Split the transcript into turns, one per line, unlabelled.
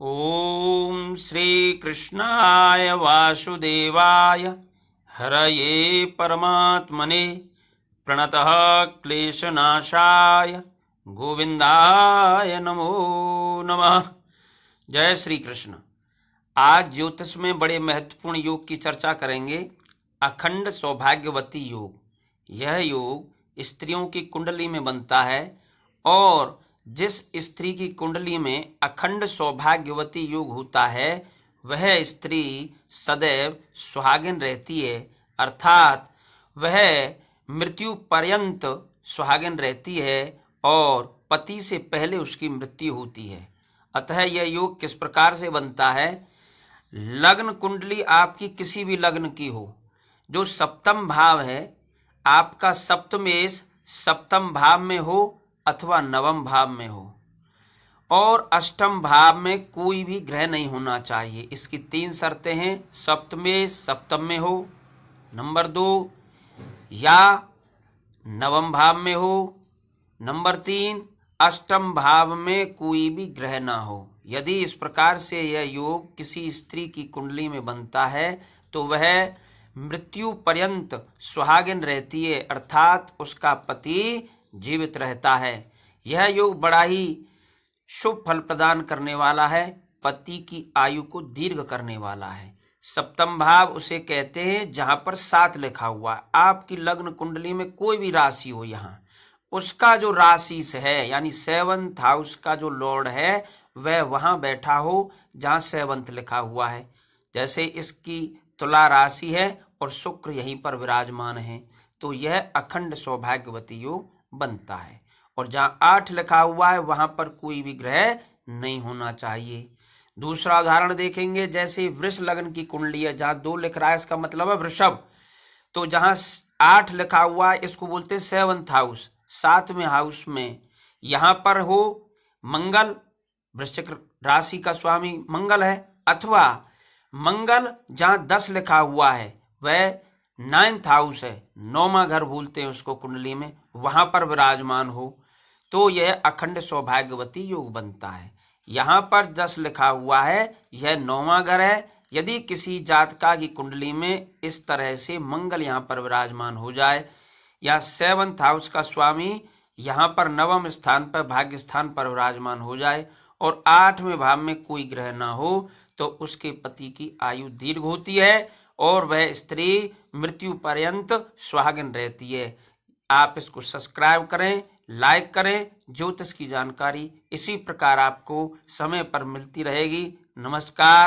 ओम श्री कृष्णाय वासुदेवाय हरये परमात्मने प्रणतः क्लेशनाशाय गोविंदाय नमो नमः। जय श्री कृष्ण। आज ज्योतिष में बड़े महत्वपूर्ण योग की चर्चा करेंगे, अखंड सौभाग्यवती योग। यह योग स्त्रियों की कुंडली में बनता है और जिस स्त्री की कुंडली में अखंड सौभाग्यवती योग होता है वह स्त्री सदैव सुहागिन रहती है, अर्थात वह मृत्यु पर्यंत सुहागिन रहती है और पति से पहले उसकी मृत्यु होती है। अतः यह योग किस प्रकार से बनता है? लग्न कुंडली आपकी किसी भी लग्न की हो, जो सप्तम भाव है आपका सप्तमेश सप्तम भाव में हो अथवा नवम भाव में हो, और अष्टम भाव में कोई भी ग्रह नहीं होना चाहिए। इसकी 3 शर्तें हैं। सप्तमेश सप्तम में हो, नंबर 2 या नवम भाव में हो, नंबर 3 अष्टम भाव में कोई भी ग्रह ना हो। यदि इस प्रकार से यह योग किसी स्त्री की कुंडली में बनता है तो वह मृत्यु पर्यंत सुहागिन रहती है, अर्थात उसका पति जीवित रहता है। यह योग बड़ा ही शुभ फल प्रदान करने वाला है, पति की आयु को दीर्घ करने वाला है। सप्तम भाव उसे कहते हैं जहां पर 7 लिखा हुआ है। आपकी लग्न कुंडली में कोई भी राशि हो, यहाँ उसका जो राशि से है यानी 7th हाउस का जो लॉर्ड है वह वहां बैठा हो जहां 7th लिखा हुआ है। जैसे इसकी तुला राशि है और शुक्र यहीं पर विराजमान है, तो यह अखंड सौभाग्यवती योग बनता है। और जहां 8 लिखा हुआ है वहां पर कोई भी ग्रह नहीं होना चाहिए। दूसरा उदाहरण देखेंगे, जैसे वृष लग्न की कुंडली है, जहां 2 लिख रहा है इसका मतलब है वृषभ, तो जहां 8 लिखा हुआ है इसको बोलते हैं 7th हाउस, 7वें हाउस में यहां पर हो मंगल, वृश्चिक राशि का स्वामी मंगल है, अथवा मंगल जहां 10 लिखा हुआ है वह 9th हाउस है, 9वां घर बोलते हैं उसको कुंडली में, वहां पर विराजमान हो, तो यह अखंड सौभाग्यवती योग बनता है। यहाँ पर 10 लिखा हुआ है, यह 9वां घर है। यदि किसी जातका की कुंडली में इस तरह से मंगल यहाँ पर विराजमान हो जाए या 7th हाउस का स्वामी यहाँ पर 9वें स्थान पर भाग्य स्थान पर विराजमान हो जाए और 8वें भाव में कोई ग्रह ना हो, तो उसके पति की आयु दीर्घ होती है और वह स्त्री मृत्यु पर्यंत सुहागिन रहती है। आप इसको सब्सक्राइब करें, लाइक करें। ज्योतिष की जानकारी इसी प्रकार आपको समय पर मिलती रहेगी। नमस्कार।